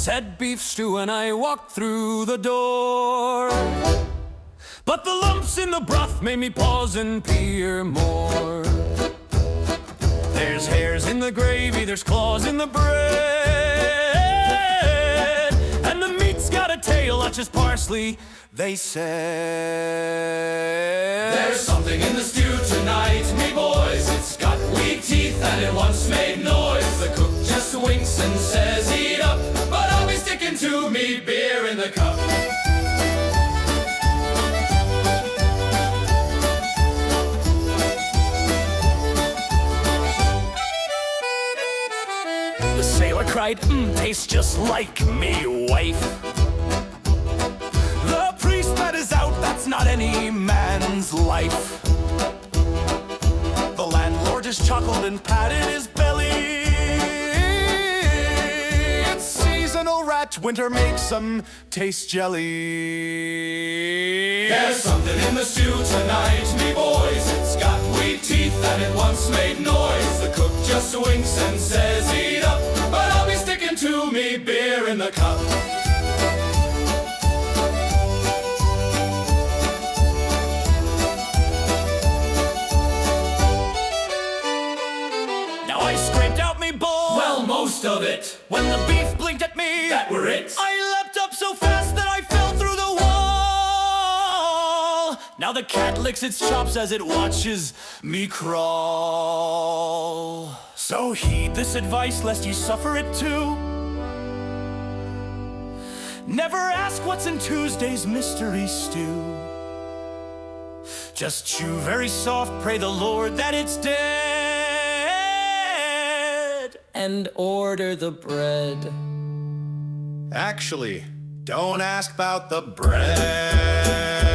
said beef stew and I walked through the door. But the lumps in the broth made me pause and peer more. There's hairs in the gravy, there's claws in the bread, and the meat's got a tail, not just parsley, they said. There's something in the stew tonight, me boys. It's got weak teeth and it once made noise. The cook just winks and says, eat up, but I'll be sticking to me beer in the cup. The sailor cried, tastes just like me wife. The priest let us out, that's not any man's life. The landlord just chuckled and patted his belly. It's seasonal rat, winter makes them taste jelly. There's something in the stew tonight, me boys. It's got weak teeth and it once made noise. The cook just winks and says, eat up, but I'll be sticking to me beer in the cup. Now I scraped out me bowl. Well, most of it. When the beef blinked at me, That were it. I leapt up so fast that I fell through the wall. Now the cat licks its chops as it watches me crawl. So heed this advice lest you suffer it too. Never ask what's in Tuesday's mystery stew. Just chew very soft, pray the Lord that it's dead, and order the bread. Actually, don't ask about the bread.